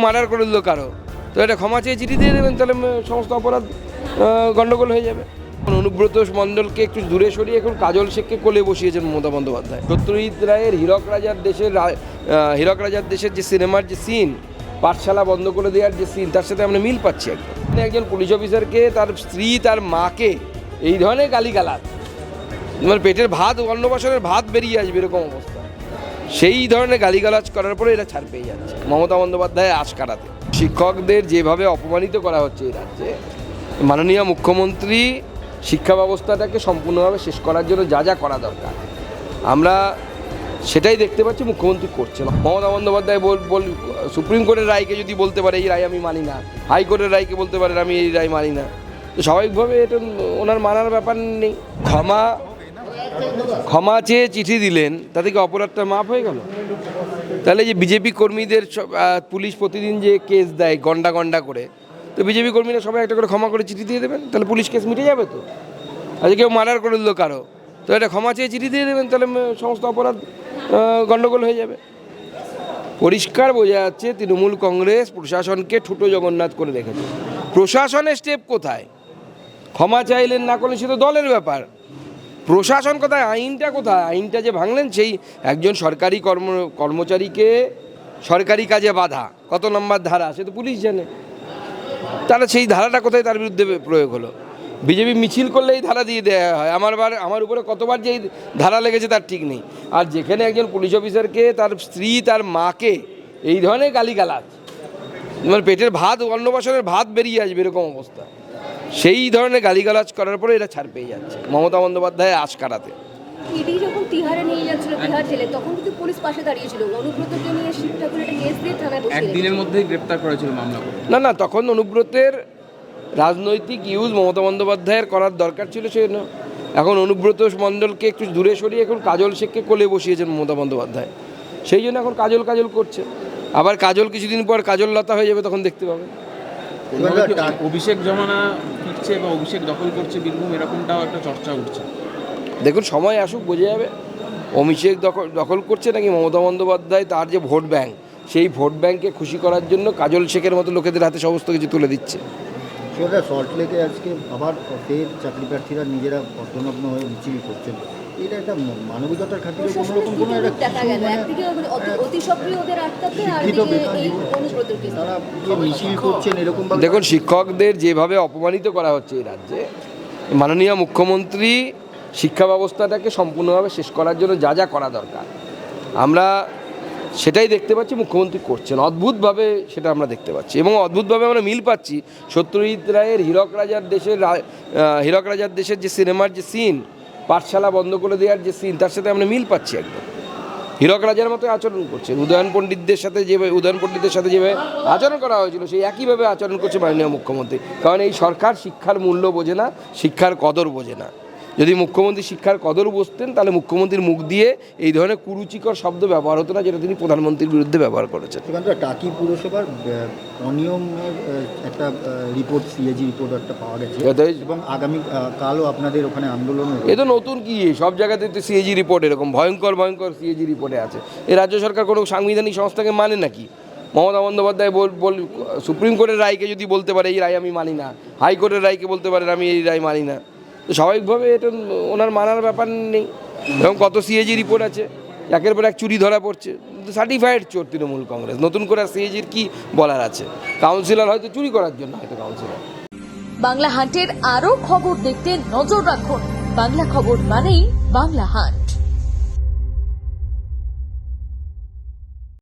Murder করে দিল কারো, তো এটা ক্ষমা চেয়ে চিঠি দিয়ে দেবেন, তাহলে সমস্ত অপরাধ গণ্ডগোল হয়ে যাবে। অনুব্রত মণ্ডলকে একটু দূরে সরিয়ে এখন কাজল শেখকে কোলে বসিয়েছেন মমতা বন্দ্যোপাধ্যায়। সত্যজিৎ রায়ের হীরক রাজার দেশের যে সিনেমার যে সিন, পাঠশালা বন্ধ করে দেওয়ার যে সিন, তার সাথে আমরা মিল পাচ্ছি একজন পুলিশ অফিসারকে, তার স্ত্রী, তার মাকে এই ধরনের গালিগালাজ, মানে পেটের ভাত, অন্নপ্রাশনের ভাত বেরিয়ে আসবে এরকম অবস্থা, সেই ধরনের গালিগালাজ করার পরে এরা ছাড় পেয়ে যাচ্ছে মমতা বন্দ্যোপাধ্যায় আশ কাটাতে। শিক্ষকদের যেভাবে অপমানিত করা হচ্ছে এই রাজ্যে, মাননীয় মুখ্যমন্ত্রী শিক্ষা ব্যবস্থাটাকে সম্পূর্ণভাবে শেষ করার জন্য যা যা করা দরকার আমরা সেটাই দেখতে পাচ্ছি মুখ্যমন্ত্রী করছে। মমতা বন্দ্যোপাধ্যায় সুপ্রিম কোর্টের রায়কে যদি বলতে পারে এই রায় আমি মানি না, হাইকোর্টের রায়কে বলতে পারেন আমি এই রায় মানি না, তো স্বাভাবিকভাবে এটা ওনার মানার ব্যাপার নেই। ক্ষমা চেয়ে চিঠি দিলেন, তাতে কি অপরাধটা মাফ হয়ে গেল? তাহলে যে বিজেপি কর্মীদের পুলিশ প্রতিদিন যে কেস দেয় গন্ডা গন্ডা করে, তো বিজেপি কর্মীরা সবাই একটা করে ক্ষমা করে চিঠি দিয়ে দেবেন, তাহলে পুলিশ কেস মিটে যাবে। তো আজকে কেউ মার্ডার করে দিল কারো, তো এটা ক্ষমা চেয়ে চিঠি দিয়ে দেবেন, তাহলে সমস্ত অপরাধ গণ্ডগোল হয়ে যাবে। পরিষ্কার বোঝা যাচ্ছে তৃণমূল কংগ্রেস প্রশাসনকে ঠুটো জগন্নাথ করে রেখেছে। প্রশাসনের স্টেপ কোথায়? ক্ষমা চাইলেন না করলেন সে তো দলের ব্যাপার, প্রশাসন কোথায়? আইনটা কোথায়? আইনটা যে ভাঙলেন, সেই একজন সরকারি কর্মচারীকে সরকারি কাজে বাধা, কত নম্বর ধারা সে তো পুলিশ জানে, তাহলে সেই ধারাটা কোথায় তার বিরুদ্ধে প্রয়োগ হলো? বিজেপি মিছিল করলে এই ধারা দিয়ে দেওয়া হয়, আমার উপরে কতবার যে ধারা লেগেছে তার ঠিক নেই। আর যেখানে একজন পুলিশ অফিসারকে, তার স্ত্রী, তার মাকে এই ধরনের গালিগালাজ, মানে পেটের ভাত, অন্নপ্রাশনের ভাত বেরিয়ে আসবে এরকম অবস্থা, সেই ধরনের গালিগালাজ করার পরে এরা ছাড় পেয়ে যাচ্ছে মমতা বন্দ্যোপাধ্যায় আশ কাটাতে। ইডি যখন তিহারে নিয়ে যাচ্ছিল, তিহার জেলে, তখন কিন্তু পুলিশ পাশে দাঁড়িয়েছিল। অনুব্রতকে নিয়ে শিব ঠাকুর একটা কেস দিয়ে থানায় বসিয়ে একদিনের মধ্যেই গ্রেপ্তার করেছিল মামলা করে। না, তখন অনুব্রতের রাজনৈতিক ইউজ মমতা বন্দ্যোপাধ্যায়ের করার দরকার ছিল, সে এখন অনুব্রত মণ্ডলকে একটু দূরে সরিয়ে এখন কাজল শেখকে কোলে বসিয়েছেন মমতা বন্দ্যোপাধ্যায়, সেই জন্য এখন কাজল করছে। আবার কাজল কিছুদিন পর কাজল লতা হয়ে যাবে, তখন দেখতে পাবেন। অভিষেক জমানা ফিরছে বা অভিষেক দখল করছে বীরভূম, এরকমটাও একটা চর্চা উঠছে। দেখুন, সময় আসুক বোঝা যাবে অভিষেক দখল করছে নাকি মমতা বন্দ্যোপাধ্যায় তার যে ভোট ব্যাংক, সেই ভোট ব্যাংককে খুশি করার জন্য কাজল শেখের মতো লোকেদের হাতে সমস্ত কিছু তুলে দিচ্ছে। সল্টলেকে আজকে আবার ফের চাকরি প্রার্থীরা নিজেরা অর্ধনগ্ন হয়ে মিছিল করছেন, এটা একটা মানবিকতার খাতিরে কোনোরকম কোনো দেখা গেল একদিকে অতি সক্রিয়দের আটকাতে, আর এই অনুব্রতকে তারা মিছিল করছেন এরকম। দেখুন, শিক্ষকদের যেভাবে অপমানিত করা হচ্ছে এই রাজ্যে, মাননীয় মুখ্যমন্ত্রী শিক্ষা ব্যবস্থাটাকে সম্পূর্ণভাবে শেষ করার জন্য যা যা করা দরকার আমরা সেটাই দেখতে পাচ্ছি মুখ্যমন্ত্রী করছেন। অদ্ভুতভাবে সেটা আমরা দেখতে পাচ্ছি, এবং অদ্ভুতভাবে আমরা মিল পাচ্ছি সত্যজিৎ রায়ের হীরক রাজার দেশের যে সিনেমার যে সিন, পাঠশালা বন্ধ করে দেওয়ার যে সিন, তার সাথে আমরা মিল পাচ্ছি একদম। হীরক রাজার মতো আচরণ করছে। উদয়ন পণ্ডিতের সাথে যেভাবে আচরণ করা হয়েছিল, সেই একইভাবে আচরণ করছে মাননীয় মুখ্যমন্ত্রী। কারণ এই সরকার শিক্ষার মূল্য বোঝে না, শিক্ষার কদর বোঝে না। যদি মুখ্যমন্ত্রী শিক্ষার কদর বুঝতেন, তাহলে মুখ্যমন্ত্রীর মুখ দিয়ে এই ধরনের কুরুচিকর শব্দ ব্যবহার হতো না, যেটা তিনি প্রধানমন্ত্রীর বিরুদ্ধে ব্যবহার করেছেন। টাকি পুরসভার অনিয়মের একটা রিপোর্ট, সিএজি রিপোর্ট একটা পাওয়া গেছে, এবং আগামী কালও আপনাদের ওখানে আন্দোলন। এ তো নতুন কি, সব জায়গাতে তো সিএজি রিপোর্ট এরকম ভয়ঙ্কর সিএজি রিপোর্টে আছে। এই রাজ্য সরকার কোনো সাংবিধানিক সংস্থাকে মানে নাকি? মমতা বন্দ্যোপাধ্যায় সুপ্রিম কোর্টের রায়কে যদি বলতে পারে এই রায় আমি মানি না, হাইকোর্টের রায়কে বলতে পারেন আমি এই রায় মানি না, তো স্বাভাবিকভাবে এটা ওনার মানার ব্যাপার নেই। এবং কত সিএজি রিপোর্ট আছে, একের পর এক চুরি ধরা পড়ছে, সার্টিফাইড চোর তৃণমূল কংগ্রেস। নতুন করে সিএজির কি বলার আছে? কাউন্সিলর হয়তো চুরি করার জন্য হয়তো কাউন্সিলর। বাংলা হান্টের আরও খবর দেখতে নজর রাখুন। বাংলা খবর মানেই বাংলা হান্ট।